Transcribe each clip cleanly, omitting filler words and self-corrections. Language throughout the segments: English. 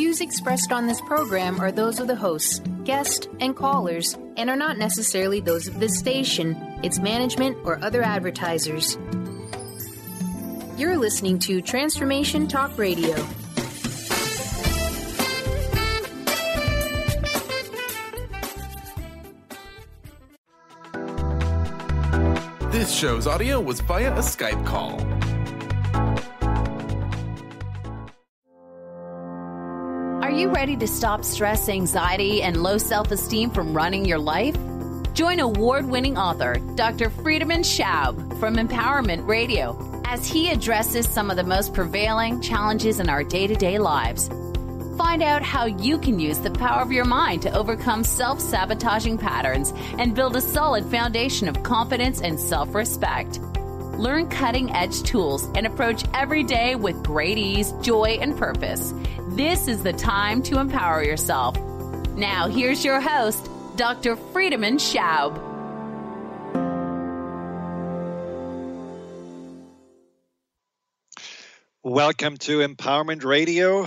views expressed on this program are those of the hosts, guests, and callers, and are not necessarily those of this station, its management, or other advertisers. You're listening to Transformation Talk Radio. This show's audio was via a Skype call. Are you ready to stop stress, anxiety, and low self-esteem from running your life? Join award-winning author Dr. Friedemann Schaub from Empowerment Radio as he addresses some of the most prevailing challenges in our day-to-day lives. Find out how you can use the power of your mind to overcome self-sabotaging patterns and build a solid foundation of confidence and self-respect. Learn cutting-edge tools and approach every day with great ease, joy, and purpose. This is the time to empower yourself. Now, here's your host, Dr. Friedemann Schaub. Welcome to Empowerment Radio.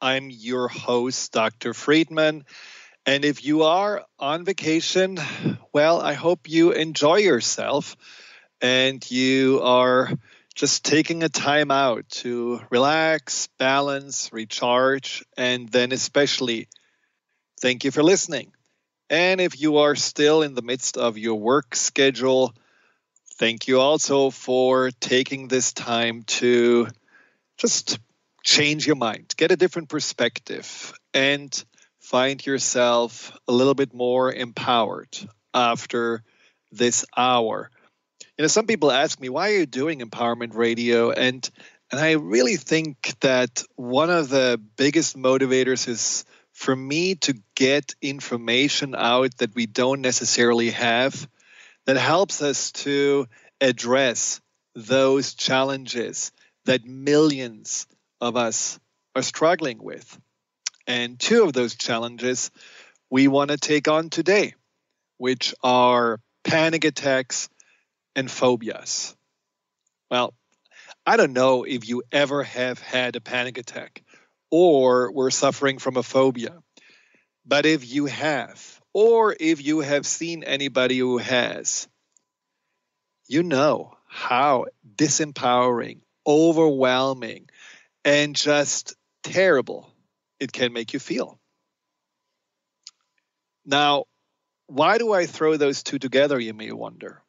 I'm your host, Dr. Friedemann. And if you are on vacation, well, I hope you enjoy yourself and you are just taking a time out to relax, balance, recharge, and then especially thank you for listening. And if you are still in the midst of your work schedule, thank you also for taking this time to just change your mind, get a different perspective, and find yourself a little bit more empowered after this hour. You know, some people ask me, why are you doing Empowerment Radio? And I really think that one of the biggest motivators is for me to get information out that we don't necessarily have that helps us to address those challenges that millions of us are struggling with. And two of those challenges we want to take on today, which are panic attacks and phobias. Well, I don't know if you ever have had a panic attack or were suffering from a phobia, but if you have, or if you have seen anybody who has, you know how disempowering, overwhelming, and just terrible it can make you feel. Now, why do I throw those two together, you may wonder?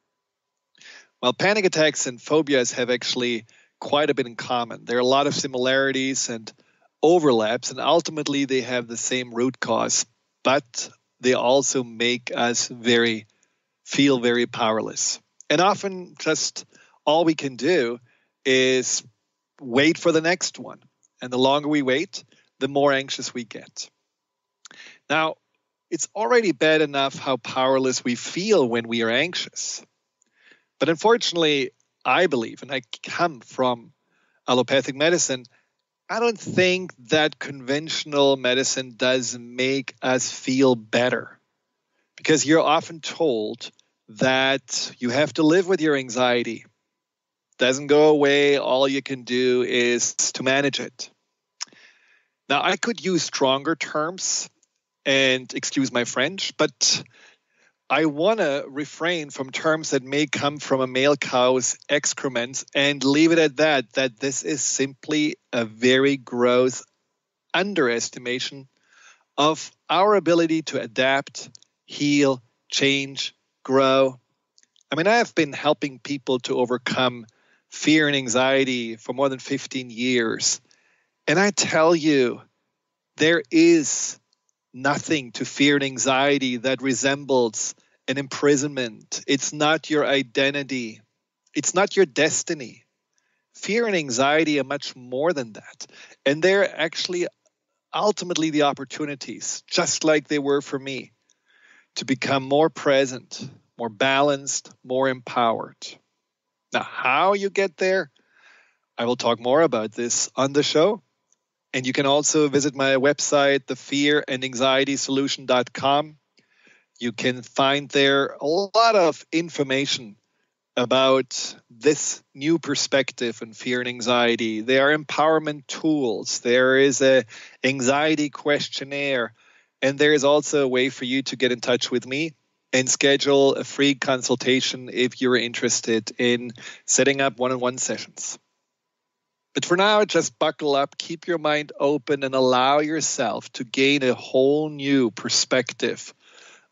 Well, panic attacks and phobias have actually quite a bit in common. There are a lot of similarities and overlaps, and ultimately they have the same root cause, but they also make us feel very powerless. And often just all we can do is wait for the next one. And the longer we wait, the more anxious we get. Now, it's already bad enough how powerless we feel when we are anxious. But unfortunately, I believe, and I come from allopathic medicine, I don't think that conventional medicine does make us feel better. Because you're often told that you have to live with your anxiety. Doesn't go away. All you can do is to manage it. Now, I could use stronger terms, and excuse my French, but I want to refrain from terms that may come from a male cow's excrements and leave it at that this is simply a very gross underestimation of our ability to adapt, heal, change, grow. I mean, I have been helping people to overcome fear and anxiety for more than 15 years. And I tell you, there is nothing to fear and anxiety that resembles an imprisonment. It's not your identity. It's not your destiny. Fear and anxiety are much more than that. And they're actually ultimately the opportunities, just like they were for me, to become more present, more balanced, more empowered. Now, how you get there, I will talk more about this on the show. And you can also visit my website, thefearandanxietysolution.com. You can find there a lot of information about this new perspective on fear and anxiety. There are empowerment tools. There is a anxiety questionnaire. And there is also a way for you to get in touch with me and schedule a free consultation if you're interested in setting up one-on-one sessions. But for now, just buckle up, keep your mind open, and allow yourself to gain a whole new perspective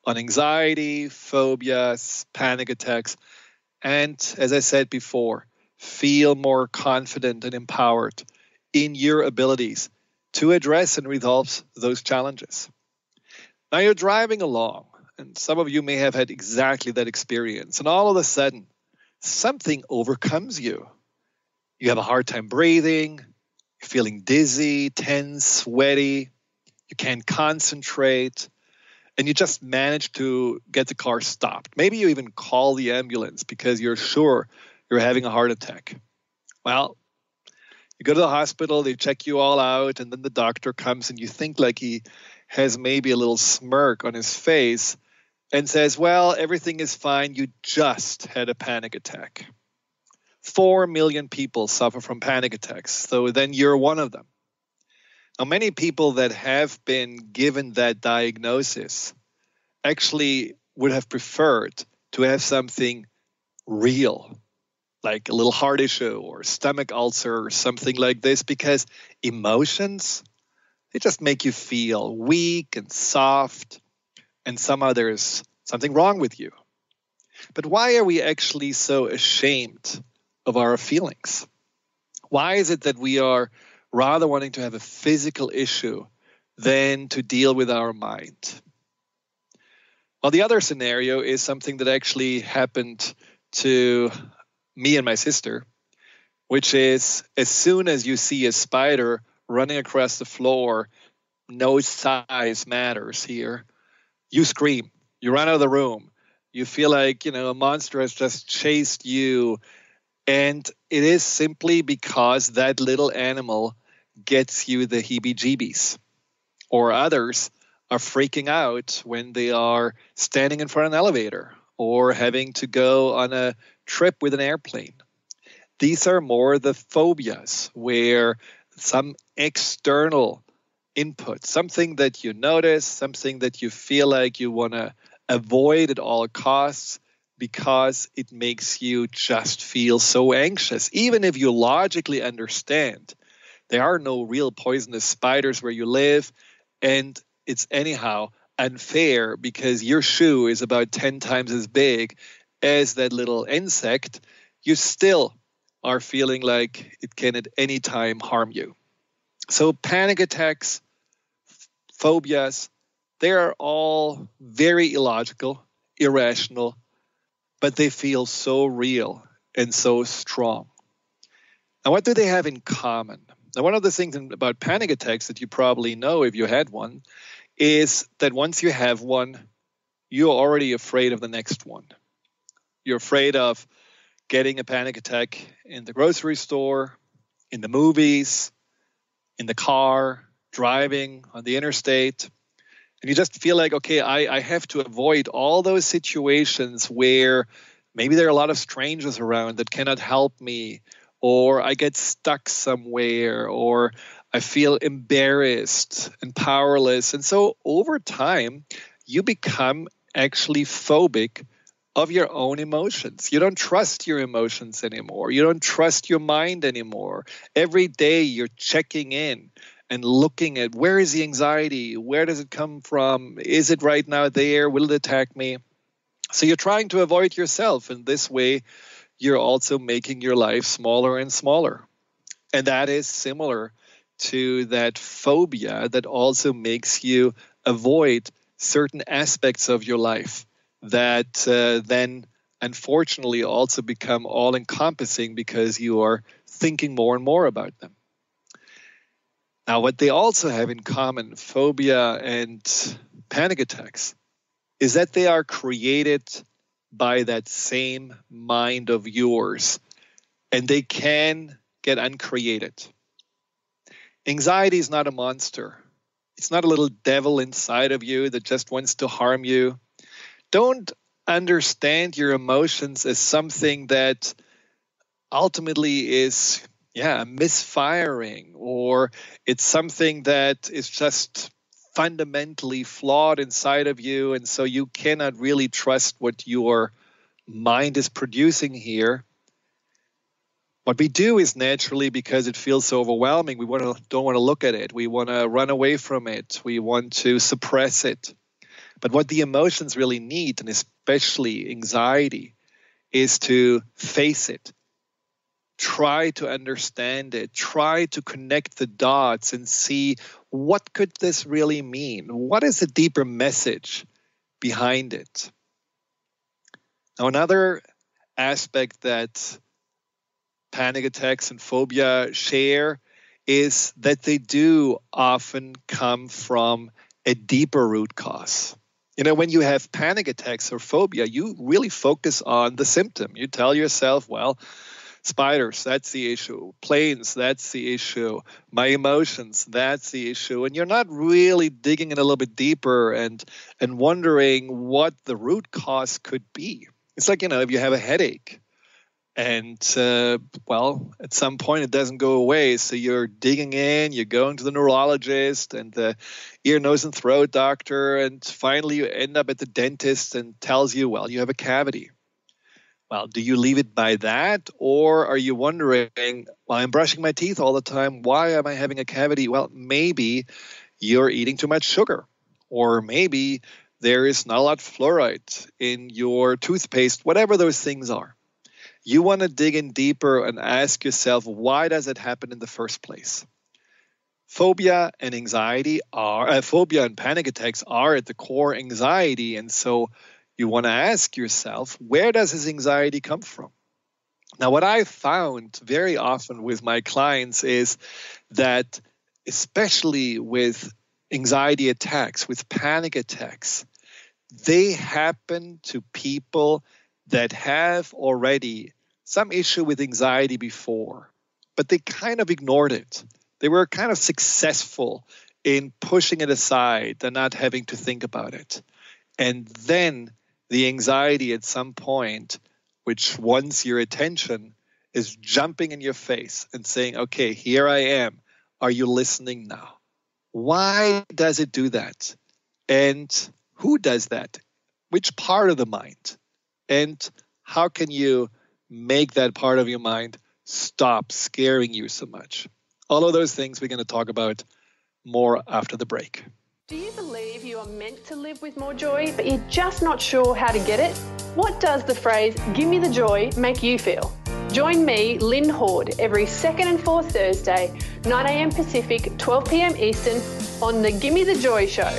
on anxiety, phobias, panic attacks, and, as I said before, feel more confident and empowered in your abilities to address and resolve those challenges. Now you're driving along, and some of you may have had exactly that experience, and all of a sudden, something overcomes you. You have a hard time breathing, you're feeling dizzy, tense, sweaty, you can't concentrate, and you just manage to get the car stopped. Maybe you even call the ambulance because you're sure you're having a heart attack. Well, you go to the hospital, they check you all out, and then the doctor comes and you think like he has maybe a little smirk on his face and says, well, everything is fine, you just had a panic attack. 4 million people suffer from panic attacks, so then you're one of them. Now, many people that have been given that diagnosis actually would have preferred to have something real, like a little heart issue or stomach ulcer or something like this, because emotions, they just make you feel weak and soft, and somehow there's something wrong with you. But why are we actually so ashamed of our feelings? Why is it that we are rather wanting to have a physical issue than to deal with our mind? Well, the other scenario is something that actually happened to me and my sister, which is as soon as you see a spider running across the floor, no size matters here, you scream, you run out of the room, you feel like, a monster has just chased you. And it is simply because that little animal gets you the heebie-jeebies. Or others are freaking out when they are standing in front of an elevator or having to go on a trip with an airplane. These are more the phobias, where some external input, something that you notice, something that you feel like you want to avoid at all costs, because it makes you just feel so anxious. Even if you logically understand there are no real poisonous spiders where you live, and it's anyhow unfair because your shoe is about 10 times as big as that little insect, you still are feeling like it can at any time harm you. So panic attacks, phobias, they are all very illogical, irrational, but they feel so real and so strong. Now, what do they have in common? Now, one of the things about panic attacks that you probably know if you had one is that once you have one, you're already afraid of the next one. You're afraid of getting a panic attack in the grocery store, in the movies, in the car, driving on the interstate. And you just feel like, okay, I have to avoid all those situations where maybe there are a lot of strangers around that cannot help me, or I get stuck somewhere, or I feel embarrassed and powerless. And so over time, you become actually phobic of your own emotions. You don't trust your emotions anymore. You don't trust your mind anymore. Every day you're checking in and looking at, where is the anxiety? Where does it come from? Is it right now there? Will it attack me? So you're trying to avoid yourself. And this way, you're also making your life smaller and smaller. And that is similar to that phobia that also makes you avoid certain aspects of your life that then unfortunately also become all-encompassing because you are thinking more and more about them. Now, what they also have in common, phobia and panic attacks, is that they are created by that same mind of yours, and they can get uncreated. Anxiety is not a monster. It's not a little devil inside of you that just wants to harm you. Don't understand your emotions as something that ultimately is, misfiring, or it's something that is just fundamentally flawed inside of you, and so you cannot really trust what your mind is producing here. What we do is naturally, because it feels so overwhelming, we don't want to look at it. We want to run away from it. We want to suppress it. But what the emotions really need, and especially anxiety, is to face it. Try to understand it. Try to connect the dots and see, what could this really mean? What is the deeper message behind it? Now, another aspect that panic attacks and phobia share is that they do often come from a deeper root cause. When you have panic attacks or phobia, you really focus on the symptom. You tell yourself, well, spiders, that's the issue. Planes, that's the issue. My emotions, that's the issue. And you're not really digging in a little bit deeper and wondering what the root cause could be. It's like, if you have a headache and, at some point it doesn't go away. So you're digging in, you're going to the neurologist and the ear, nose, and throat doctor. And finally you end up at the dentist and tells you, well, you have a cavity. Well, do you leave it by that? Or are you wondering, well, I'm brushing my teeth all the time. Why am I having a cavity? Well, maybe you're eating too much sugar. Or maybe there is not a lot of fluoride in your toothpaste, whatever those things are. You want to dig in deeper and ask yourself, why does it happen in the first place? Phobia and panic attacks are at the core anxiety. And so you want to ask yourself, where does this anxiety come from? Now, what I found very often with my clients is that, especially with anxiety attacks, with panic attacks, they happen to people that have already some issue with anxiety before, but they kind of ignored it. They were kind of successful in pushing it aside and not having to think about it. And then the anxiety at some point, which wants your attention, is jumping in your face and saying, okay, here I am. Are you listening now? Why does it do that? And who does that? Which part of the mind? And how can you make that part of your mind stop scaring you so much? All of those things we're going to talk about more after the break. Do you believe you are meant to live with more joy, but you're just not sure how to get it? What does the phrase, "give me the joy," make you feel? Join me, Lynn Horde, every second and fourth Thursday, 9 a.m. Pacific, 12 p.m. Eastern, on the Gimme the Joy Show,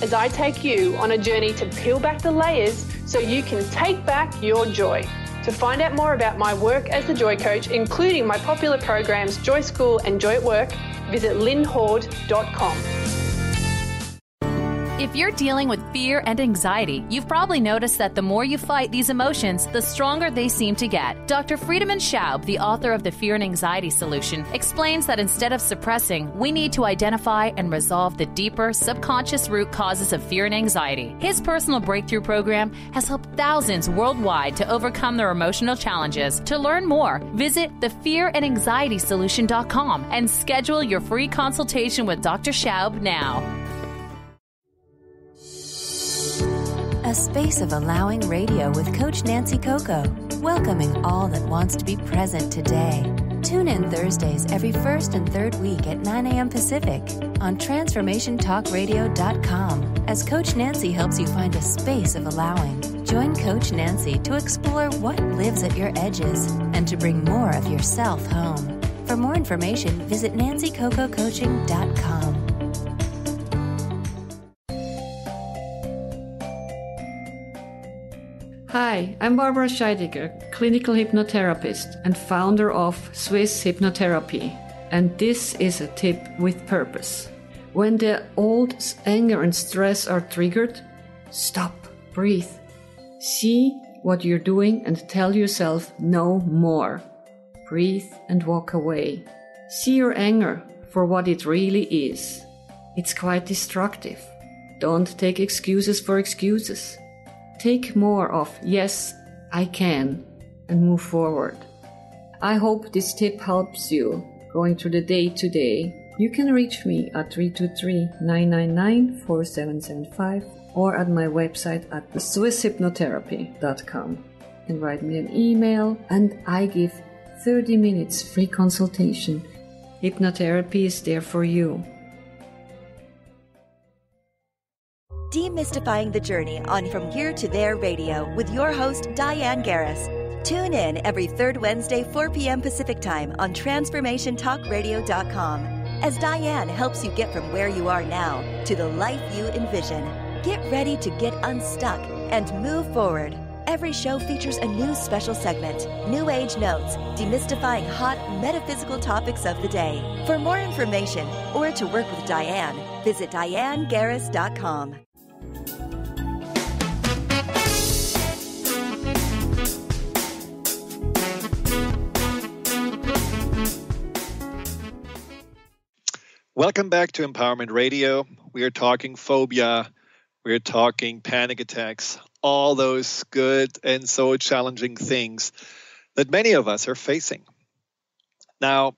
as I take you on a journey to peel back the layers so you can take back your joy. To find out more about my work as the Joy Coach, including my popular programs Joy School and Joy at Work, visit lynnhorde.com. If you're dealing with fear and anxiety, you've probably noticed that the more you fight these emotions, the stronger they seem to get. Dr. Friedemann Schaub, the author of The Fear and Anxiety Solution, explains that instead of suppressing, we need to identify and resolve the deeper subconscious root causes of fear and anxiety. His personal breakthrough program has helped thousands worldwide to overcome their emotional challenges. To learn more, visit thefearandanxietysolution.com and schedule your free consultation with Dr. Schaub now. A space of allowing radio with Coach Nancy Coco, welcoming all that wants to be present today. Tune in Thursdays every first and third week at 9 a.m. Pacific on TransformationTalkRadio.com as Coach Nancy helps you find a space of allowing. Join Coach Nancy to explore what lives at your edges and to bring more of yourself home. For more information, visit NancyCocoCoaching.com. Hi, I'm Barbara Scheidegger, clinical hypnotherapist and founder of Swiss Hypnotherapy, and this is a tip with purpose. When the old anger and stress are triggered, stop, breathe, see what you're doing and tell yourself no more. Breathe and walk away. See your anger for what it really is. It's quite destructive. Don't take excuses for excuses. take more of yes, I can, and move forward. I hope this tip helps you going through the day today. You can reach me at 323-999-4775 or at my website at swisshypnotherapy.com. You can write me an email and I give 30 minutes free consultation. Hypnotherapy is there for you. Demystifying the Journey on From Here to There Radio with your host, Diane Garris. Tune in every third Wednesday, 4 p.m. Pacific Time on TransformationTalkRadio.com as Diane helps you get from where you are now to the life you envision. Get ready to get unstuck and move forward. Every show features a new special segment, New Age Notes, demystifying hot metaphysical topics of the day. For more information or to work with Diane, visit DianeGarris.com. Welcome back to Empowerment Radio. We are talking phobia. We're talking panic attacks, all those good and so challenging things that many of us are facing. Now,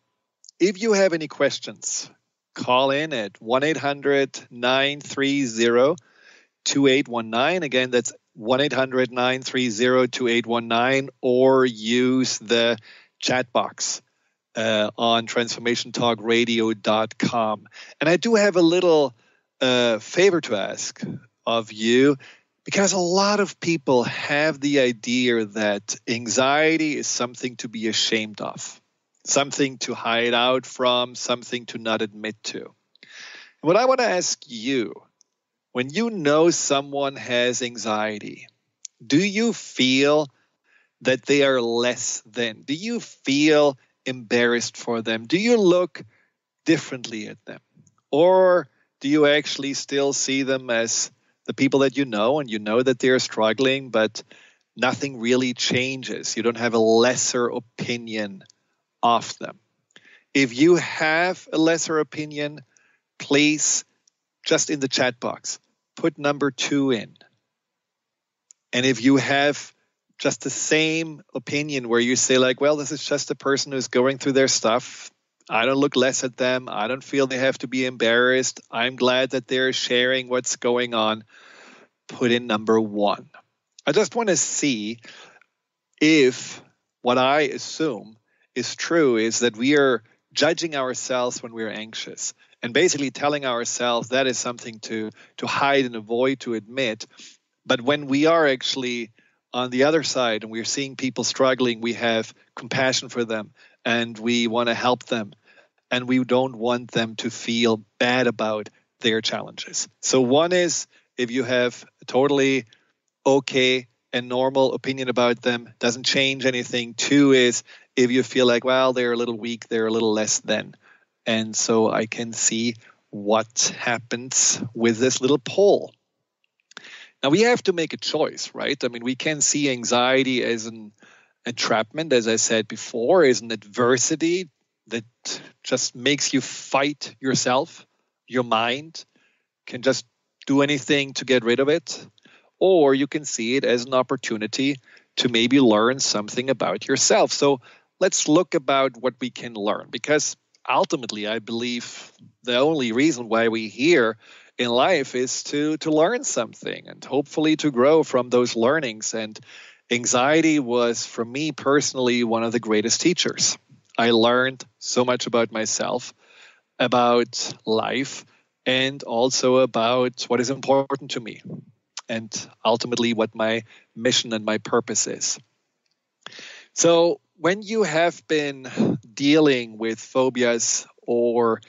if you have any questions, call in at 1-800-930-2819. Again, that's 1-800-930-2819, or use the chat box on transformationtalkradio.com. And I do have a little favor to ask of you, because a lot of people have the idea that anxiety is something to be ashamed of, something to hide out from, something to not admit to. And what I want to ask you, when you know someone has anxiety, do you feel that they are less than? Do you feel embarrassed for them? Do you look differently at them? Or do you actually still see them as the people that you know, and you know that they're struggling, but nothing really changes? You don't have a lesser opinion of them. If you have a lesser opinion, please, just in the chat box, put number 2 in. And if you have just the same opinion where you say like, well, this is just a person who's going through their stuff, I don't look less at them, I don't feel they have to be embarrassed, I'm glad that they're sharing what's going on, put in number 1. I just want to see if what I assume is true is that we are judging ourselves when we're anxious and basically telling ourselves that is something to hide and avoid, to admit. But when we are actually on the other side and we're seeing people struggling, we have compassion for them and we want to help them, and we don't want them to feel bad about their challenges. So 1 is if you have a totally okay and normal opinion about them, doesn't change anything. 2 is if you feel like, well, they're a little weak, they're a little less than. And so I can see what happens with this little poll. Now, we have to make a choice, right? I mean, we can see anxiety as an entrapment, as I said before, as an adversity that just makes you fight yourself. Your mind can just do anything to get rid of it. Or you can see it as an opportunity to maybe learn something about yourself. So let's look about what we can learn, because ultimately I believe the only reason why we're here in life is to learn something and hopefully to grow from those learnings. And anxiety was, for me personally, one of the greatest teachers. I learned so much about myself, about life, and also about what is important to me, and ultimately what my mission and my purpose is. So when you have been dealing with phobias or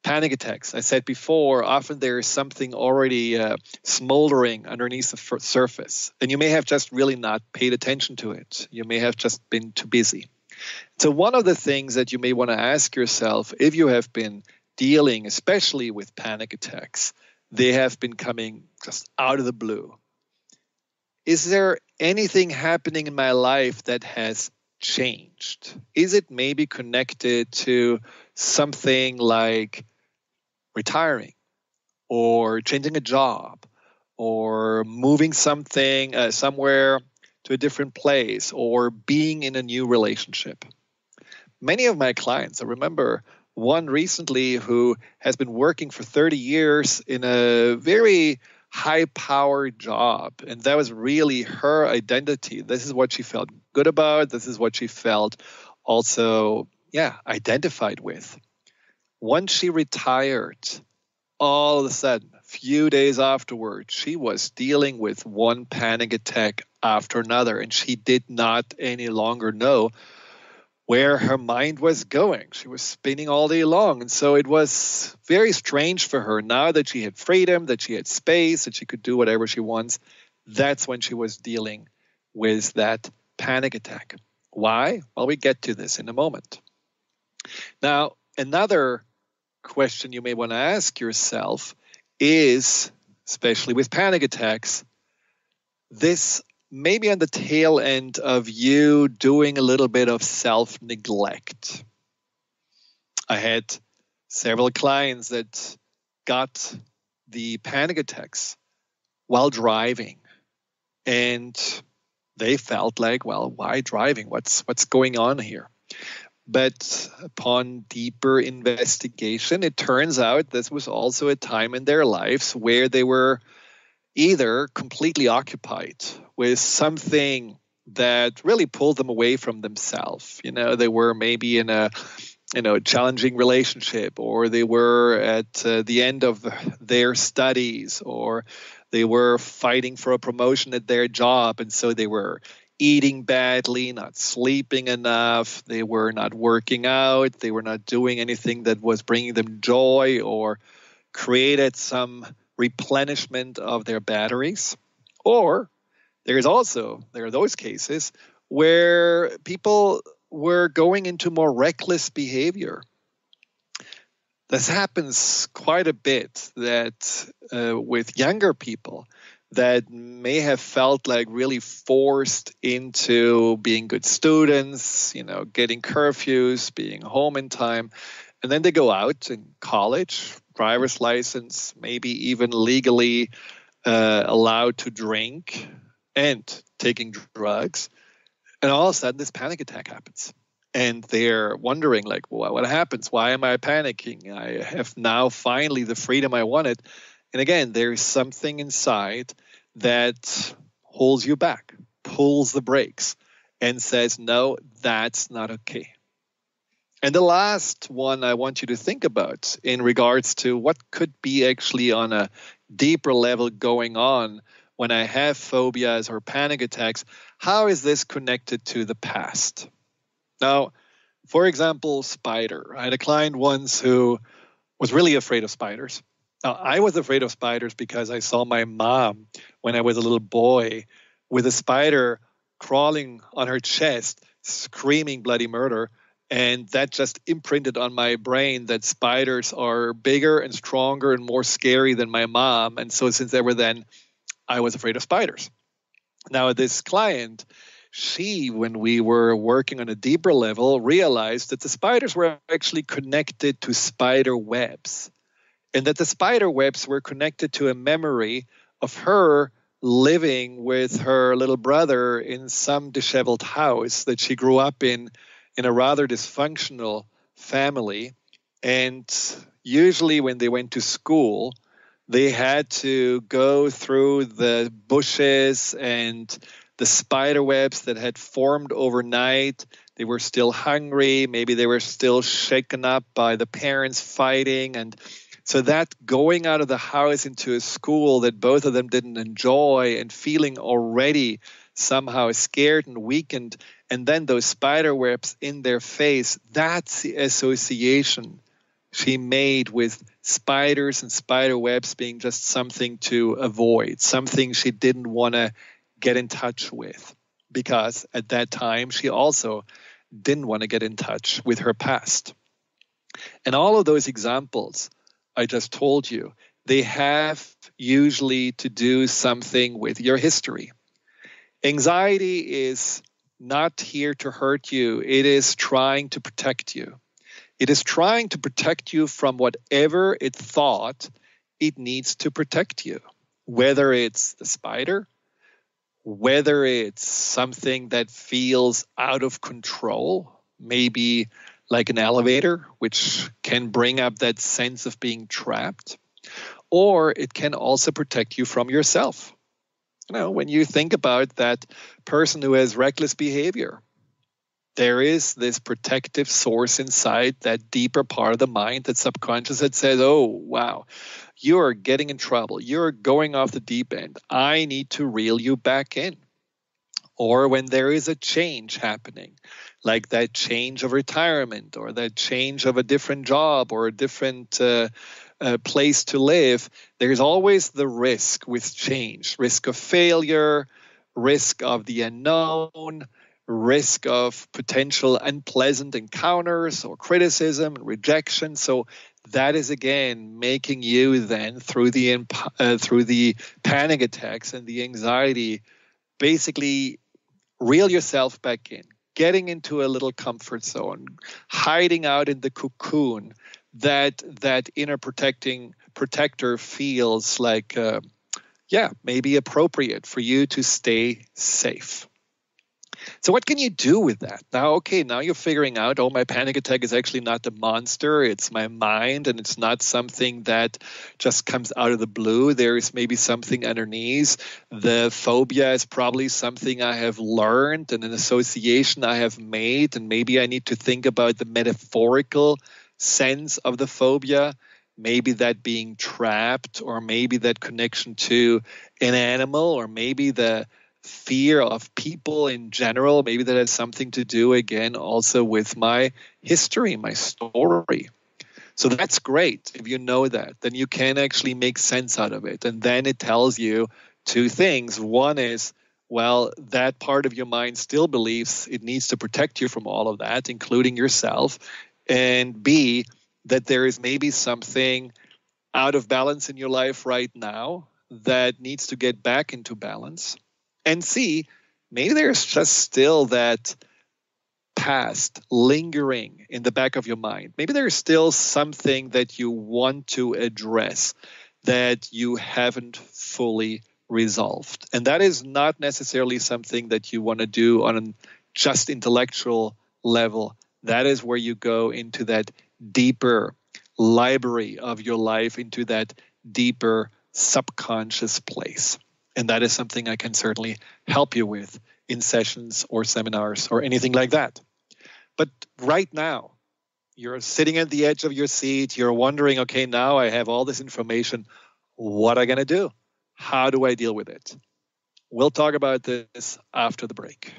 panic attacks, I said before, often there is something already smoldering underneath the surface, and you may have just really not paid attention to it. You may have just been too busy. So one of the things that you may want to ask yourself, if you have been dealing, especially with panic attacks, they have been coming just out of the blue. Is there anything happening in my life that has changed? Is it maybe connected to something like retiring or changing a job or moving something somewhere to a different place, or being in a new relationship. Many of my clients, I remember one recently who has been working for 30 years in a very high-powered job, and that was really her identity. This is what she felt good about. This is what she felt also, identified with. Once she retired, all of a sudden, a few days afterwards, she was dealing with one panic attack after another, and she did not any longer know where her mind was going. She was spinning all day long. And so it was very strange for her. Now that she had freedom, that she had space, that she could do whatever she wants, that's when she was dealing with that panic attack. Why? Well, we get to this in a moment. Now, another question you may want to ask yourself is, especially with panic attacks, this maybe on the tail end of you doing a little bit of self-neglect. I had several clients that got the panic attacks while driving, and they felt like, well, why driving? What's going on here? But upon deeper investigation, it turns out this was also a time in their lives where they were either completely occupied with something that really pulled them away from themselves. They were maybe in a challenging relationship, or they were at the end of their studies, or they were fighting for a promotion at their job, and so they were eating badly, not sleeping enough, they were not working out, they were not doing anything that was bringing them joy or created some replenishment of their batteries. Or there are those cases where people were going into more reckless behavior. This happens quite a bit that with younger people that may have felt like really forced into being good students, getting curfews, being home in time. And then they go out in college, driver's license, maybe even legally allowed to drink and taking drugs. And all of a sudden, this panic attack happens. And they're wondering, like, well, what happens? Why am I panicking? I have now finally the freedom I wanted. And again, there's something inside that holds you back, pulls the brakes, and says, no, that's not okay. And the last one I want you to think about in regards to what could be actually on a deeper level going on when I have phobias or panic attacks, how is this connected to the past? Now, for example, spider. I had a client once who was really afraid of spiders. Now, I was afraid of spiders because I saw my mom when I was a little boy with a spider crawling on her chest, screaming bloody murder. And that just imprinted on my brain that spiders are bigger and stronger and more scary than my mom. And so since ever then, I was afraid of spiders. Now, this client, when we were working on a deeper level, realized that the spiders were actually connected to spider webs. And that the spider webs were connected to a memory of her living with her little brother in some disheveled house that she grew up in a rather dysfunctional family. And usually when they went to school, they had to go through the bushes and the spider webs that had formed overnight. They were still hungry. Maybe they were still shaken up by the parents fighting. And so that going out of the house into a school that both of them didn't enjoy and feeling already somehow scared and weakened, and then those spider webs in their face, that's the association she made with spiders and spider webs being just something to avoid, something she didn't want to get in touch with, because at that time she also didn't want to get in touch with her past. And all of those examples I just told you, they have usually to do something with your history. Anxiety is not here to hurt you. It is trying to protect you. It is trying to protect you from whatever it thought it needs to protect you. whether it's the spider, whether it's something that feels out of control, maybe like an elevator, which can bring up that sense of being trapped, or it can also protect you from yourself. When you think about that person who has reckless behavior, there is this protective source inside that deeper part of the mind, that subconscious, that says, oh, wow, you're getting in trouble. You're going off the deep end. I need to reel you back in. Or when there is a change happening, like that change of retirement or that change of a different job or a different place to live, there's always the risk with change, risk of failure, risk of the unknown, risk of potential unpleasant encounters or criticism and rejection. So that is, again, making you then, through the panic attacks and the anxiety, basically reel yourself back in, getting into a little comfort zone, hiding out in the cocoon that inner protector feels like, maybe appropriate for you to stay safe. So what can you do with that? Now you're figuring out, my panic attack is actually not the monster. It's my mind, and it's not something that just comes out of the blue. There is maybe something underneath. The phobia is probably something I have learned and an association I have made, and maybe I need to think about the metaphorical sense of the phobia. Maybe that being trapped, or maybe that connection to an animal, or maybe the fear of people in general. Maybe that has something to do, again, also with my history, my story. So that's great. If you know that, then you can actually make sense out of it. And then it tells you two things. One is, that part of your mind still believes it needs to protect you from all of that, including yourself. And B, that there is maybe something out of balance in your life right now that needs to get back into balance. And C, maybe there's just still that past lingering in the back of your mind. Maybe there's still something that you want to address that you haven't fully resolved. And that is not necessarily something that you want to do on a just intellectual level. That is where you go into that deeper library of your life, into that deeper subconscious place. And that is something I can certainly help you with in sessions or seminars or anything like that. But right now, you're sitting at the edge of your seat. You're wondering, okay, now I have all this information. What am I going to do? How do I deal with it? We'll talk about this after the break.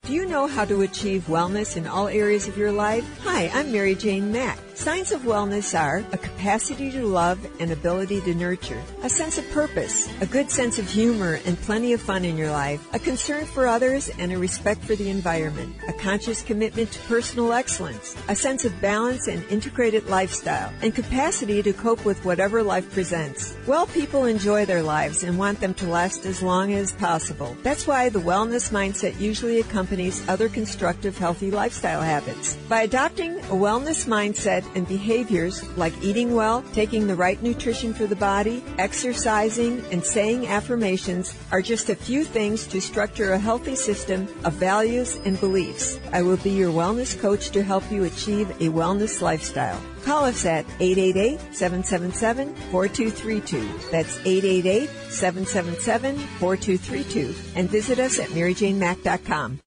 Do you know how to achieve wellness in all areas of your life? Hi, I'm Mary Jane Mack. Signs of wellness are a capacity to love and ability to nurture, a sense of purpose, a good sense of humor and plenty of fun in your life, a concern for others and a respect for the environment, a conscious commitment to personal excellence, a sense of balance and integrated lifestyle, and capacity to cope with whatever life presents. Well people enjoy their lives and want them to last as long as possible. That's why the wellness mindset usually accompanies other constructive, healthy lifestyle habits. By adopting a wellness mindset and behaviors like eating well, taking the right nutrition for the body, exercising, and saying affirmations are just a few things to structure a healthy system of values and beliefs. I will be your wellness coach to help you achieve a wellness lifestyle. Call us at 888-777-4232. That's 888-777-4232. And visit us at maryjanemack.com.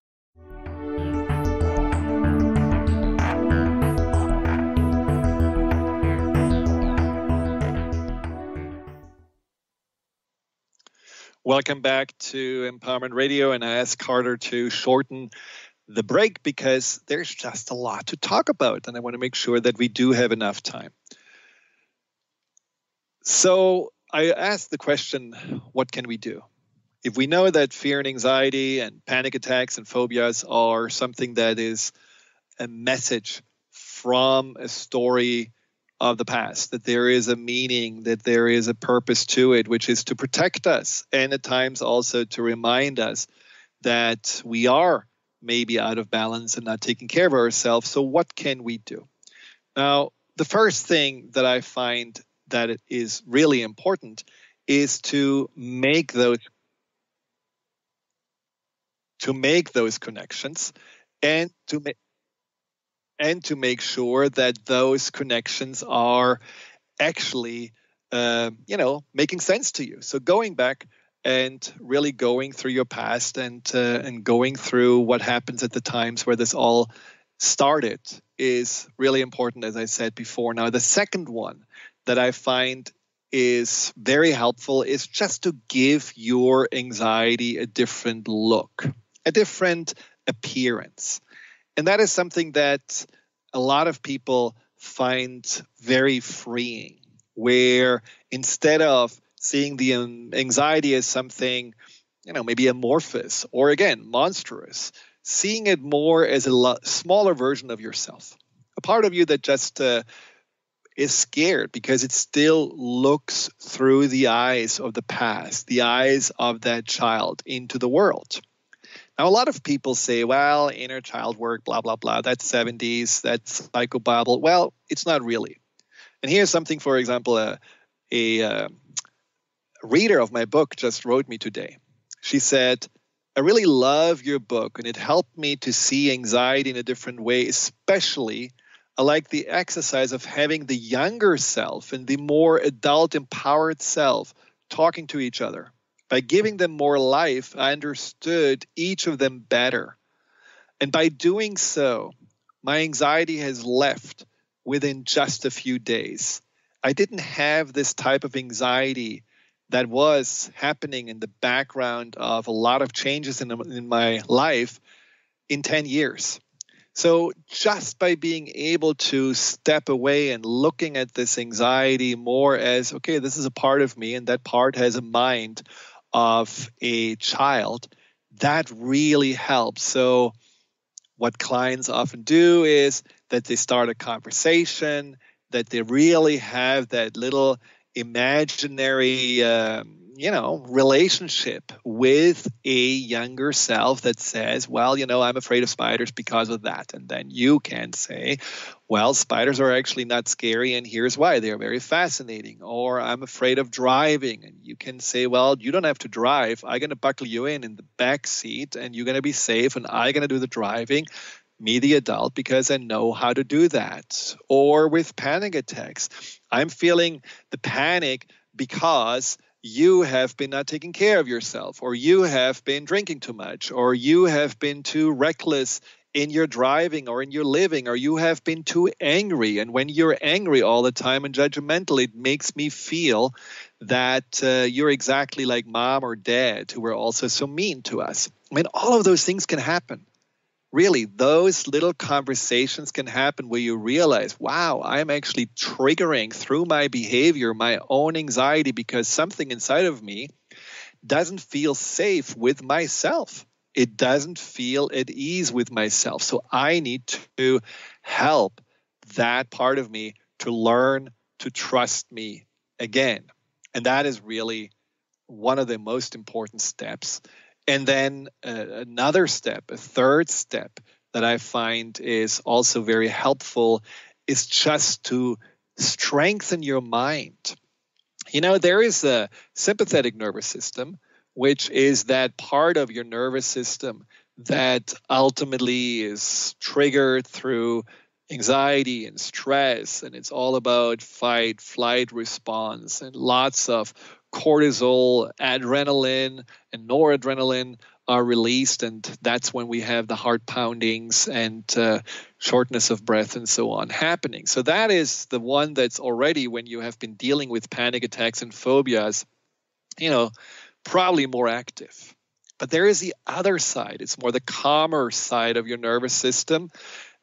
Welcome back to Empowerment Radio, and I asked Carter to shorten the break because there's just a lot to talk about, and I want to make sure that we do have enough time. So I asked the question, what can we do? If we know that fear and anxiety and panic attacks and phobias are something that is a message from a story of the past, that there is a meaning, that there is a purpose to it, which is to protect us, and at times also to remind us that we are maybe out of balance and not taking care of ourselves. So what can we do? Now, the first thing that I find that it is really important is to make those connections and to make sure that those connections are actually making sense to you. So going back and really going through your past and going through what happens at the times where this all started is really important, as I said before. Now, the second one that I find is very helpful is just to give your anxiety a different look, a different appearance. And that is something that a lot of people find very freeing, where instead of seeing the anxiety as something, maybe amorphous or again, monstrous, seeing it more as a smaller version of yourself, a part of you that just is scared because it still looks through the eyes of the past, the eyes of that child into the world. Now, a lot of people say, well, inner child work, blah, blah, blah, that's 70s, that's psychobabble. Well, it's not really. And here's something, for example, a reader of my book just wrote me today. She said, I really love your book, and it helped me to see anxiety in a different way, especially I like the exercise of having the younger self and the more adult, empowered self talking to each other. By giving them more life, I understood each of them better. And by doing so, my anxiety has left within just a few days. I didn't have this type of anxiety that was happening in the background of a lot of changes in my life in 10 years. So just by being able to step away and looking at this anxiety more as, okay, this is a part of me and that part has a mind of a child, that really helps. So what clients often do is that they start a conversation, that they really have that little imaginary relationship with a younger self that says, well, I'm afraid of spiders because of that. And then you can say, well, spiders are actually not scary, and here's why. They're very fascinating. Or I'm afraid of driving. And you can say, well, you don't have to drive. I'm going to buckle you in the back seat, and you're going to be safe, and I'm going to do the driving, me the adult, because I know how to do that. Or with panic attacks, I'm feeling the panic because you have been not taking care of yourself, or you have been drinking too much, or you have been too reckless in your driving or in your living, or you have been too angry. And when you're angry all the time and judgmental, it makes me feel that you're exactly like mom or dad, who were also so mean to us. I mean, all of those things can happen. Really, those little conversations can happen where you realize, wow, I'm actually triggering through my behavior my own anxiety because something inside of me doesn't feel safe with myself. It doesn't feel at ease with myself. So I need to help that part of me to learn to trust me again. And that is really one of the most important steps. And then another step, a third step that I find is also very helpful is just to strengthen your mind. There is a sympathetic nervous system, which is that part of your nervous system that ultimately is triggered through anxiety and stress, and it's all about fight, flight response, and lots of cortisol, adrenaline, and noradrenaline are released, and that's when we have the heart poundings and shortness of breath and so on happening. So that is the one that's already, when you have been dealing with panic attacks and phobias, probably more active. But there is the other side. It's more the calmer side of your nervous system,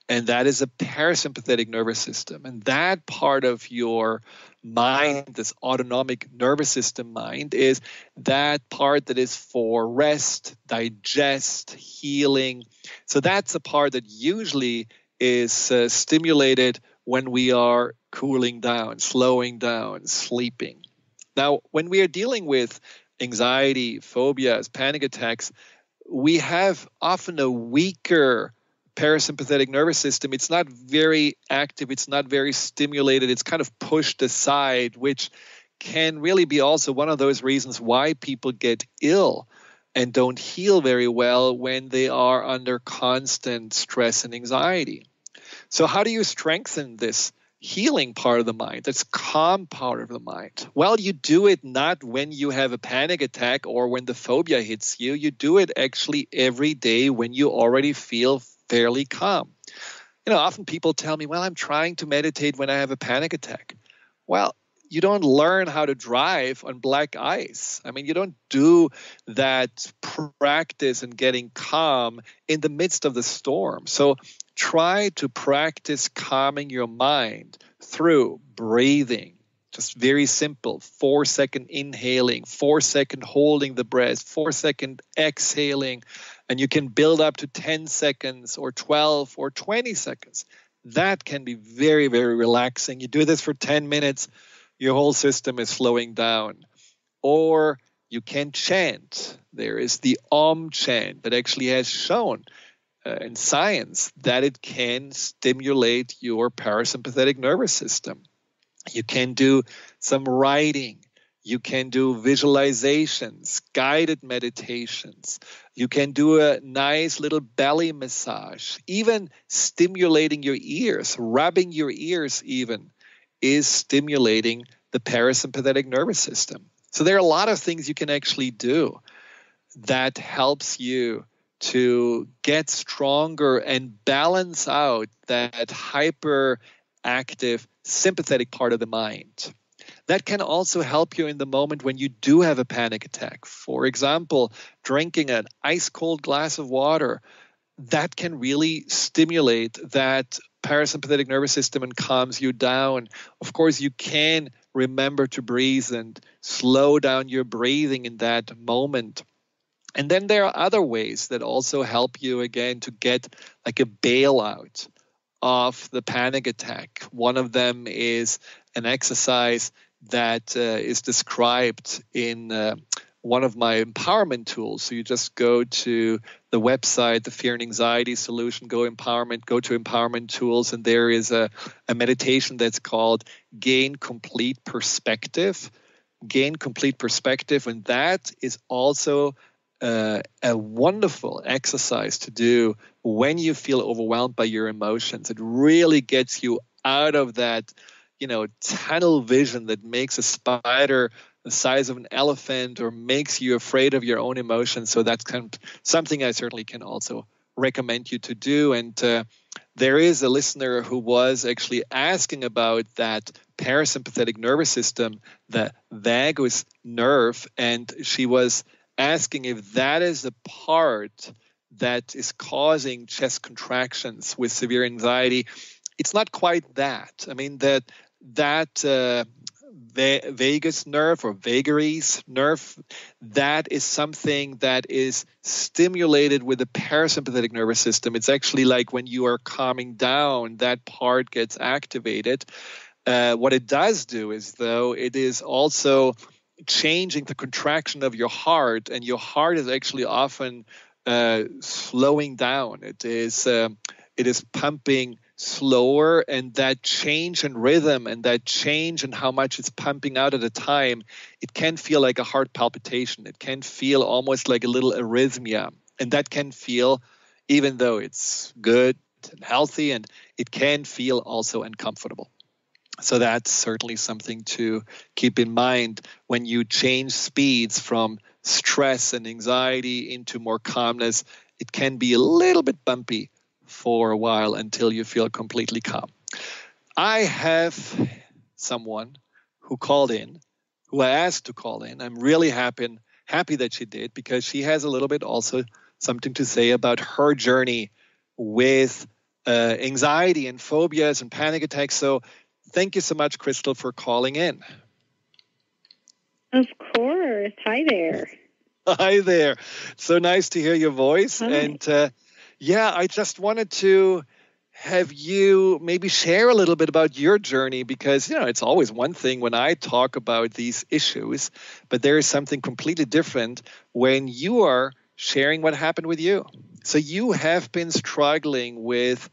and that is a parasympathetic nervous system. And that part of your mind, this autonomic nervous system mind, is that part that is for rest, digest, healing. So that's a part that usually is stimulated when we are cooling down, slowing down, sleeping. Now, when we are dealing with anxiety, phobias, panic attacks, we have often a weaker parasympathetic nervous system. It's not very active. It's not very stimulated. It's kind of pushed aside, which can really be also one of those reasons why people get ill and don't heal very well when they are under constant stress and anxiety. So how do you strengthen this healing part of the mind, this calm part of the mind? Well, you do it not when you have a panic attack or when the phobia hits you. You do it actually every day when you already feel fairly calm. Often people tell me, well, I'm trying to meditate when I have a panic attack. Well, you don't learn how to drive on black ice. You don't do that practice in getting calm in the midst of the storm. So try to practice calming your mind through breathing. Just very simple, 4-second inhaling, 4-second holding the breath, 4-second exhaling, and you can build up to 10 seconds or 12 or 20 seconds. That can be very, very relaxing. You do this for 10 minutes, your whole system is slowing down. Or you can chant. There is the Om chant that actually has shown in science that it can stimulate your parasympathetic nervous system. You can do some writing. You can do visualizations, guided meditations. You can do a nice little belly massage. Even stimulating your ears, rubbing your ears even, is stimulating the parasympathetic nervous system. So there are a lot of things you can actually do that helps you to get stronger and balance out that hyperactive sympathetic part of the mind. That can also help you in the moment when you do have a panic attack. For example, drinking an ice cold glass of water, that can really stimulate that parasympathetic nervous system and calms you down. Of course, you can remember to breathe and slow down your breathing in that moment. And then there are other ways that also help you, again, to get like a bailout of the panic attack. One of them is an exercise that is described in one of my empowerment tools. So you just go to the website, the Fear and Anxiety Solution, go to Empowerment Tools, and there is a meditation that's called Gain Complete Perspective. Gain Complete Perspective, and that is also a wonderful exercise to do when you feel overwhelmed by your emotions. It really gets you out of that, tunnel vision that makes a spider the size of an elephant or makes you afraid of your own emotions. So that's kind of something I certainly can also recommend you to do. And there is a listener who was actually asking about that parasympathetic nervous system, the vagus nerve, and she was asking if that is the part that is causing chest contractions with severe anxiety. It's not quite that. That vagus nerve or vagaries nerve, that is something that is stimulated with the parasympathetic nervous system. It's actually like when you are calming down, that part gets activated. What it does do is, though, it is also changing the contraction of your heart, and your heart is actually often slowing down. It is pumping slower, and that change in rhythm and that change in how much it's pumping out at a time, it can feel like a heart palpitation. It can feel almost like a little arrhythmia, and that can feel, even though it's good and healthy, and it can feel also uncomfortable. So that's certainly something to keep in mind when you change speeds from stress and anxiety into more calmness. It can be a little bit bumpy for a while until you feel completely calm. I have someone who called in, who I asked to call in. I'm really happy that she did, because she has a little bit also something to say about her journey with anxiety and phobias and panic attacks. So thank you so much, Crystal, for calling in. Of course. Hi there. Hi there. So nice to hear your voice. Hi. And I just wanted to have you maybe share a little bit about your journey, because, it's always one thing when I talk about these issues, but there is something completely different when you are sharing what happened with you. So you have been struggling with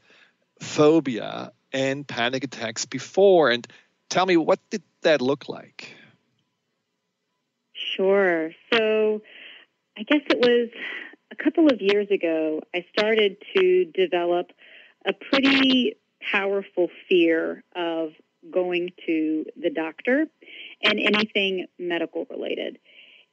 phobia and panic attacks before. And tell me, what did that look like? Sure. So I guess it was a couple of years ago, I started to develop a pretty powerful fear of going to the doctor and anything medical related.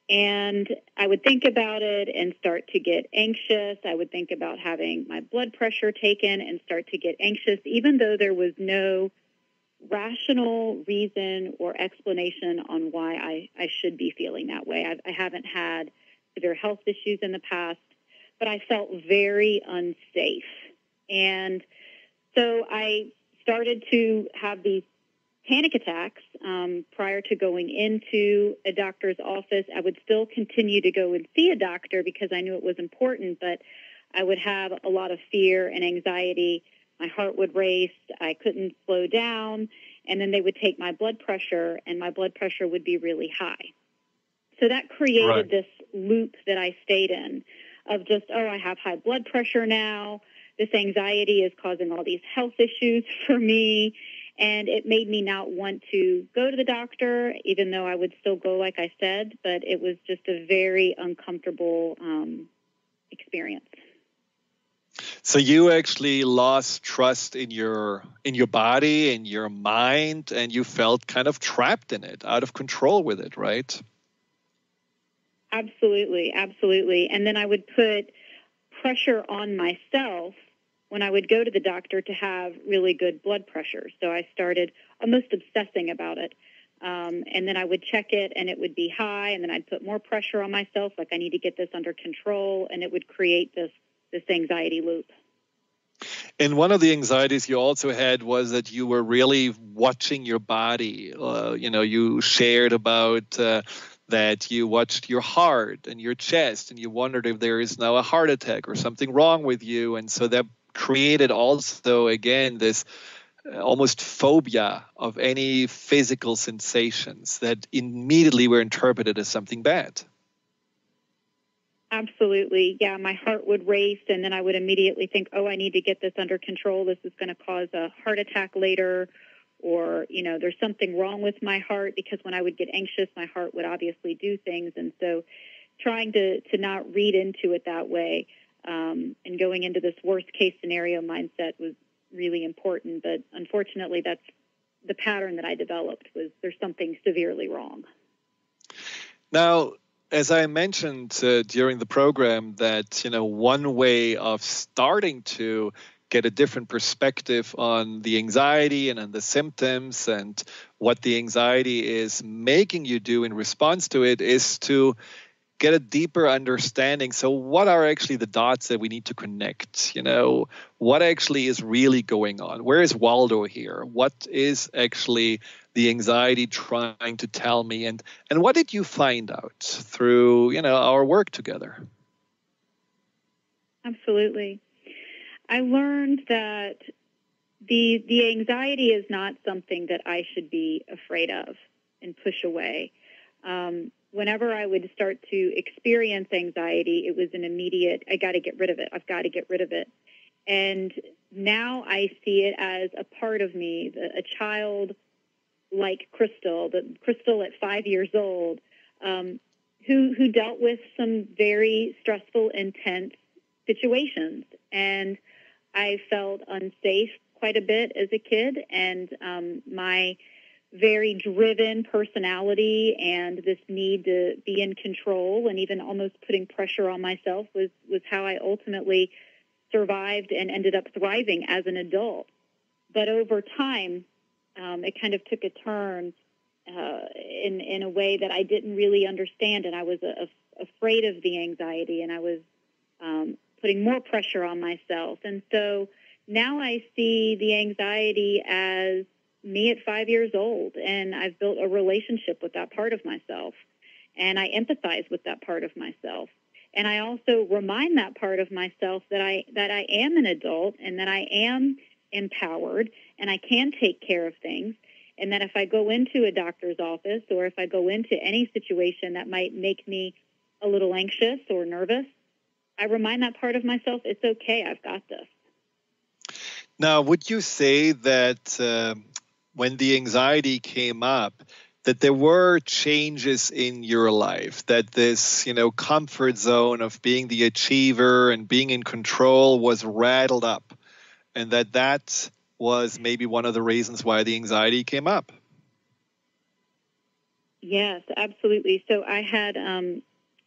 And I would think about it and start to get anxious. I would think about having my blood pressure taken and start to get anxious, even though there was no rational reason or explanation on why I should be feeling that way. I haven't had severe health issues in the past, but I felt very unsafe. And so I started to have these panic attacks prior to going into a doctor's office. I would still continue to go and see a doctor because I knew it was important, but I would have a lot of fear and anxiety. My heart would race. I couldn't slow down. And then they would take my blood pressure, and my blood pressure would be really high. So that created this loop that I stayed in of just, I have high blood pressure now. This anxiety is causing all these health issues for me. And it made me not want to go to the doctor, even though I would still go, like I said. But it was just a very uncomfortable experience. So you actually lost trust in your body, in your mind, and you felt kind of trapped in it, out of control with it, right? Absolutely, absolutely. And then I would put pressure on myself when I would go to the doctor to have really good blood pressure. So I started almost obsessing about it. And then I would check it, and it would be high, and then I'd put more pressure on myself, like I need to get this under control, and it would create this anxiety loop. And one of the anxieties you also had was that you were really watching your body. You shared about that you watched your heart and your chest, and you wondered if there is now a heart attack or something wrong with you. And so that created also, again, this almost phobia of any physical sensations that immediately were interpreted as something bad. Absolutely. Yeah, my heart would race, and then I would immediately think, I need to get this under control. This is going to cause a heart attack later, or, there's something wrong with my heart, because when I would get anxious, my heart would obviously do things. And so trying to not read into it that way and going into this worst-case scenario mindset was really important. But unfortunately, that's the pattern that I developed, was there's something severely wrong. Now, as I mentioned during the program, that one way of starting to get a different perspective on the anxiety and on the symptoms and what the anxiety is making you do in response to it is to get a deeper understanding. So what are actually the dots that we need to connect? What actually is really going on? Where is Waldo here? What is actually the anxiety trying to tell me? And what did you find out through, our work together? Absolutely. I learned that the anxiety is not something that I should be afraid of and push away. Whenever I would start to experience anxiety, it was an immediate, I got to get rid of it. I've got to get rid of it. And now I see it as a part of me, a child like Crystal at 5 years old, who dealt with some very stressful, intense situations. And I felt unsafe quite a bit as a kid, and my very driven personality and this need to be in control and even almost putting pressure on myself was how I ultimately survived and ended up thriving as an adult. But over time, it kind of took a turn in a way that I didn't really understand, and I was afraid of the anxiety, and I was putting more pressure on myself. And so now I see the anxiety as me at 5 years old, and I've built a relationship with that part of myself, and I empathize with that part of myself. And I also remind that part of myself that I am an adult and that I am empowered and I can take care of things, and that if I go into a doctor's office or if I go into any situation that might make me a little anxious or nervous, I remind that part of myself, it's okay, I've got this. Now, would you say that when the anxiety came up, that there were changes in your life, that this, comfort zone of being the achiever and being in control was rattled up, and that was maybe one of the reasons why the anxiety came up? Yes, absolutely. So I had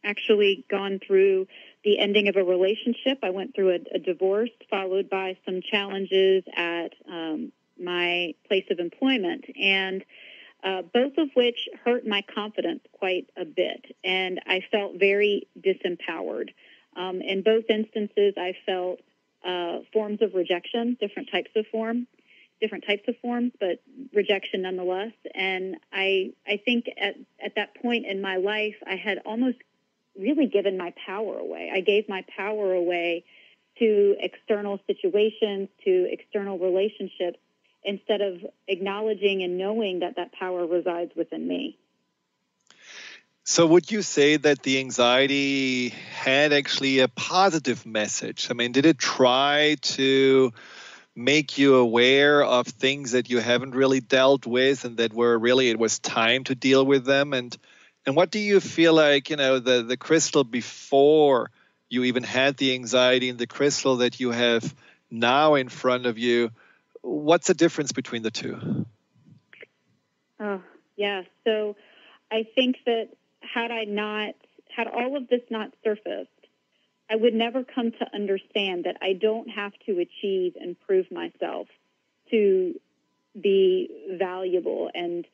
actually gone through the ending of a relationship. I went through a divorce, followed by some challenges at my place of employment, and both of which hurt my confidence quite a bit, and I felt very disempowered. In both instances, I felt forms of rejection, different types of forms, but rejection nonetheless. And I think at that point in my life, I had almost really given my power away. I gave my power away to external situations, to external relationships, instead of acknowledging and knowing that power resides within me. So would you say that the anxiety had actually a positive message? I mean, did it try to make you aware of things that you haven't really dealt with and that were really, it was time to deal with them? And what do you feel like, the crystal before you even had the anxiety and the crystal that you have now in front of you? What's the difference between the two? Oh, yeah. So I think that had all of this not surfaced, I would never come to understand that I don't have to achieve and prove myself to be valuable and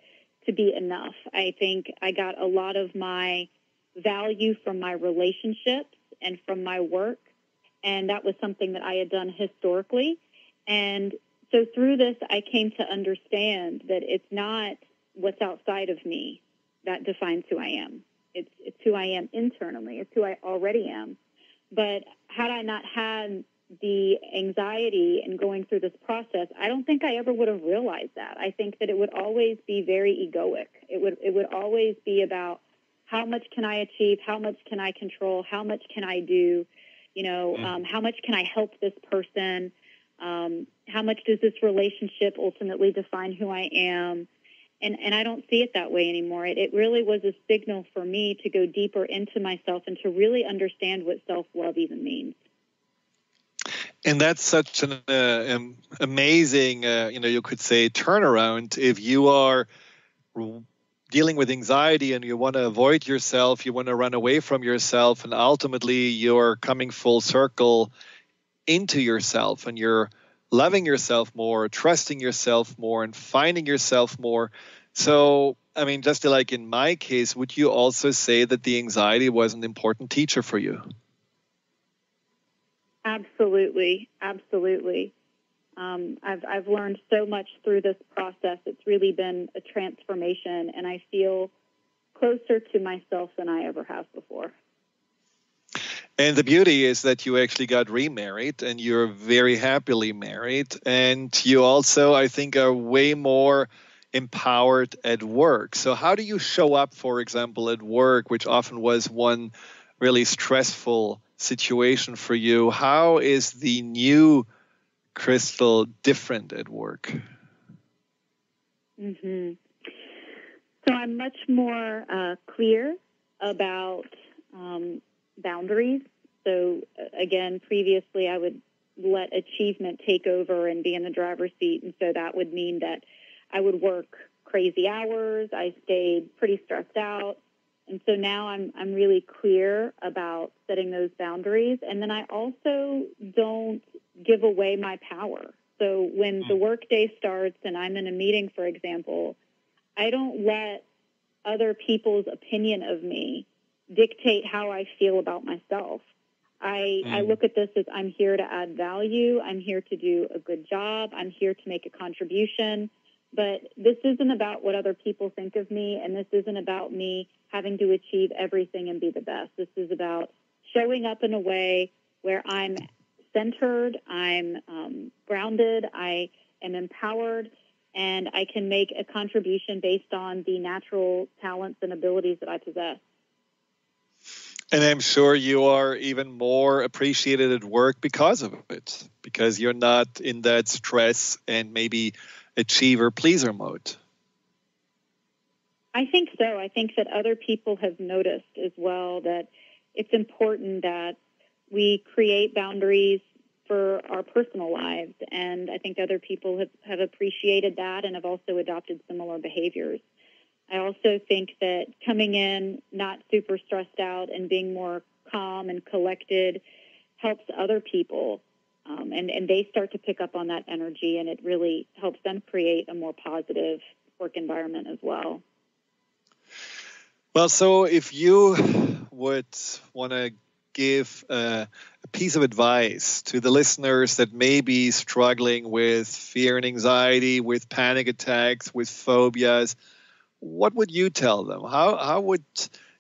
to be enough. I think I got a lot of my value from my relationships and from my work, and that was something that I had done historically. And so through this, I came to understand that it's not what's outside of me that defines who I am. It's who I am internally. It's who I already am. But had I not had the anxiety and going through this process, I don't think I ever would have realized that. I think that it would always be very egoic. It would always be about how much can I achieve, how much can I control, how much can I do, how much can I help this person, how much does this relationship ultimately define who I am. And I don't see it that way anymore. It really was a signal for me to go deeper into myself and to really understand what self-love even means. And that's such an amazing, you could say, turnaround. If you are dealing with anxiety and you want to avoid yourself, you want to run away from yourself, and ultimately you're coming full circle into yourself and you're loving yourself more, trusting yourself more, and finding yourself more. So, I mean, just like in my case, would you also say that the anxiety was an important teacher for you? Absolutely. I've learned so much through this process. It's really been a transformation, and I feel closer to myself than I ever have before. And the beauty is that you actually got remarried, and you're very happily married. And you also, I think, are way more empowered at work. So how do you show up, for example, at work, which often was one really stressful situation for you? How is the new crystal different at work? Mm-hmm. So I'm much more clear about boundaries. So again, previously I would let achievement take over and be in the driver's seat, and so that would mean that I would work crazy hours. I stayed pretty stressed out, and so now I'm really clear about setting those boundaries. And then I also don't give away my power. So when the workday starts and I'm in a meeting, for example, I don't let other people's opinion of me dictate how I feel about myself. I look at this as I'm here to add value. I'm here to do a good job. I'm here to make a contribution. But this isn't about what other people think of me, and this isn't about me having to achieve everything and be the best. This is about showing up in a way where I'm centered, I'm grounded, I am empowered, and I can make a contribution based on the natural talents and abilities that I possess. And I'm sure you are even more appreciated at work because of it, because you're not in that stress and maybe achiever pleaser mode. I think so. I think that other people have noticed as well that it's important that we create boundaries for our personal lives. And I think other people have appreciated that and have also adopted similar behaviors. I also think that coming in not super stressed out and being more calm and collected helps other people. And they start to pick up on that energy, and it really helps them create a more positive work environment as well. Well, so if you would want to give a piece of advice to the listeners that may be struggling with fear and anxiety, with panic attacks, with phobias, what would you tell them? How would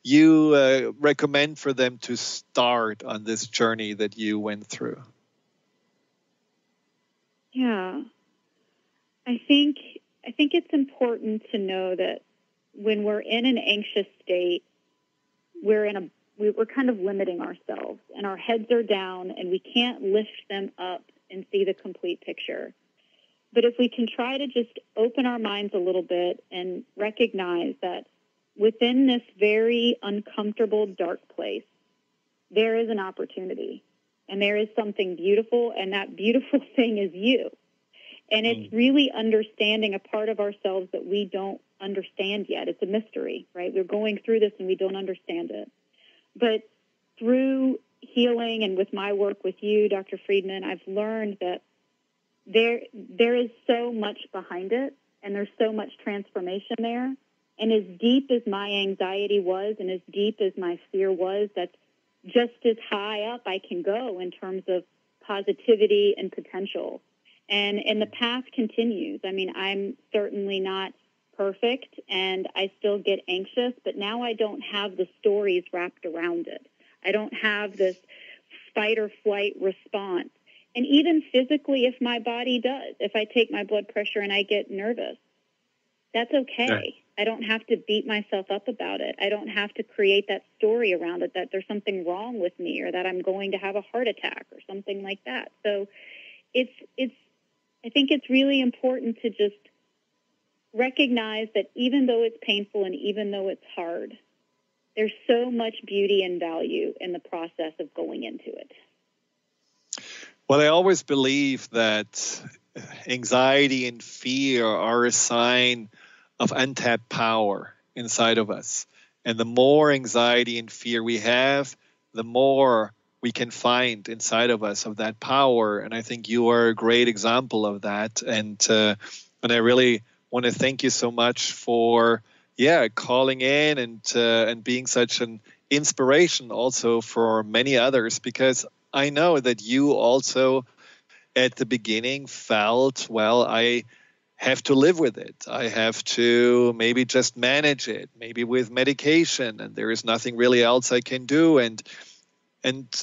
you recommend for them to start on this journey that you went through? Yeah, I think it's important to know that when we're in an anxious state, we're kind of limiting ourselves, and our heads are down, and we can't lift them up and see the complete picture. But if we can try to just open our minds a little bit and recognize that within this very uncomfortable, dark place, there is an opportunity, and there is something beautiful, and that beautiful thing is you. And it's really understanding a part of ourselves that we don't understand yet. It's a mystery, right? We're going through this and we don't understand it. But through healing and with my work with you, Dr. Friedemann, I've learned that there is so much behind it, and there's so much transformation there. And as deep as my anxiety was and as deep as my fear was, that's just as high up I can go in terms of positivity and potential. And the path continues. I mean, I'm certainly not perfect, and I still get anxious, but now I don't have the stories wrapped around it. I don't have this fight or flight response. And even physically, if my body does, if I take my blood pressure and I get nervous, that's okay. Yeah. I don't have to beat myself up about it. I don't have to create that story around it, that there's something wrong with me or that I'm going to have a heart attack or something like that. So I think it's really important to just recognize that even though it's painful and even though it's hard, there's so much beauty and value in the process of going into it. Well, I always believe that anxiety and fear are a sign of untapped power inside of us. And the more anxiety and fear we have, the more we can find inside of us of that power. And I think you are a great example of that. And I really want to thank you so much for calling in and being such an inspiration also for many others, because I know that you also at the beginning felt, well, I have to live with it. I have to maybe just manage it, maybe with medication, and there is nothing really else I can do. And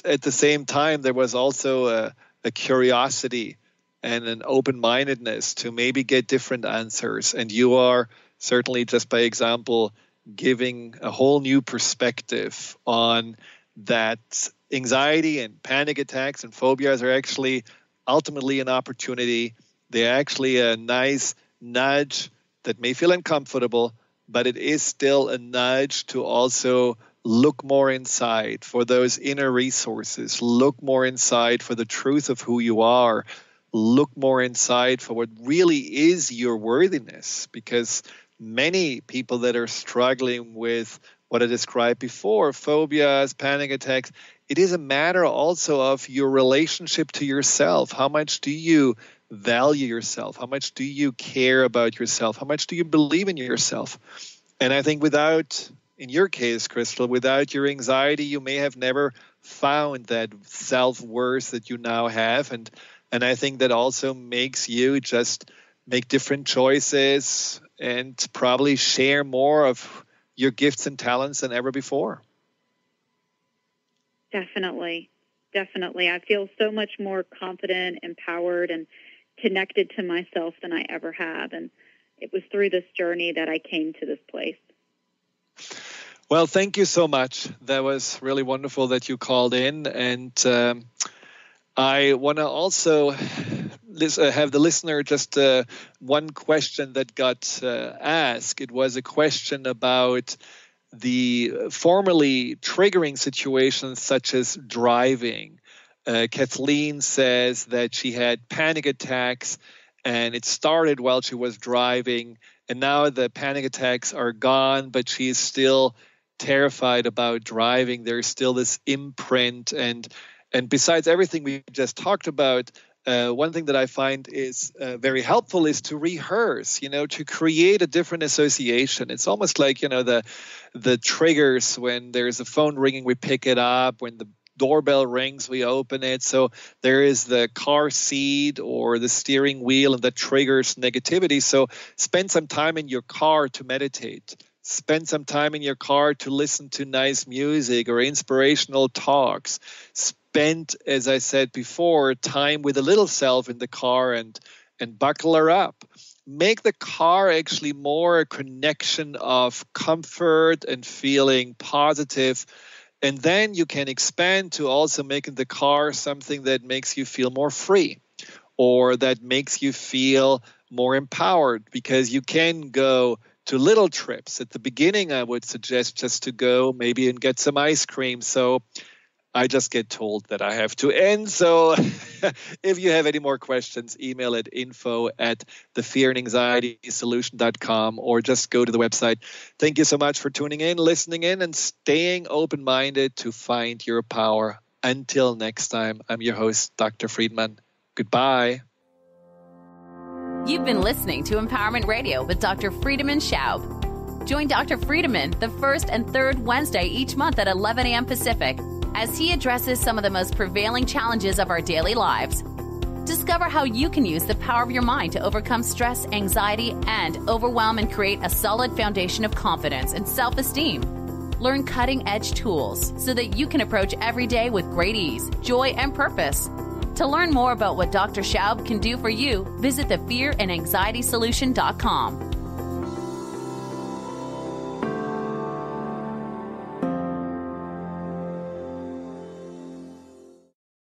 at the same time, there was also a curiosity and an open-mindedness to maybe get different answers. And you are certainly, just by example, giving a whole new perspective on that anxiety and panic attacks and phobias are actually ultimately an opportunity. They're actually a nice nudge that may feel uncomfortable, but it is still a nudge to also look more inside for those inner resources, look more inside for the truth of who you are, look more inside for what really is your worthiness, because many people that are struggling with what I described before, phobias, panic attacks, it is a matter also of your relationship to yourself. How much do you value yourself? How much do you care about yourself? How much do you believe in yourself? And I think in your case, Crystal, without your anxiety, you may have never found that self-worth that you now have. And I think that also makes you just make different choices and probably share more of your gifts and talents than ever before. Definitely. I feel so much more confident, empowered, and connected to myself than I ever have. And it was through this journey that I came to this place. Well, thank you so much. That was really wonderful that you called in. And I want to also have the listener just one question that got asked. It was a question about the formerly triggering situations such as driving. Kathleen says that she had panic attacks and it started while she was driving. And now the panic attacks are gone, but she is still terrified about driving. There's still this imprint. And besides everything we just talked about, one thing that I find is very helpful is to rehearse, to create a different association. It's almost like, the triggers. When there's a phone ringing, we pick it up. When the doorbell rings, we open it. So there is the car seat or the steering wheel, and that triggers negativity. So spend some time in your car to meditate. Spend some time in your car to listen to nice music or inspirational talks. Spend, as I said before, time with a little self in the car and buckle her up. Make the car actually more a connection of comfort and feeling positive. And then you can expand to also making the car something that makes you feel more free or that makes you feel more empowered, because you can go to little trips. At the beginning, I would suggest just to go maybe and get some ice cream. So I just get told that I have to end. So if you have any more questions, email at info@thefearandanxietysolution.com or just go to the website. Thank you so much for tuning in, listening in, and staying open-minded to find your power. Until next time, I'm your host, Dr. Friedemann. Goodbye. You've been listening to Empowerment Radio with Dr. Friedemann Schaub. Join Dr. Friedemann the first and third Wednesday each month at 11 a.m. Pacific as he addresses some of the most prevailing challenges of our daily lives. Discover how you can use the power of your mind to overcome stress, anxiety, and overwhelm and create a solid foundation of confidence and self-esteem. Learn cutting-edge tools so that you can approach every day with great ease, joy, and purpose. To learn more about what Dr. Schaub can do for you, visit thefearandanxietysolution.com.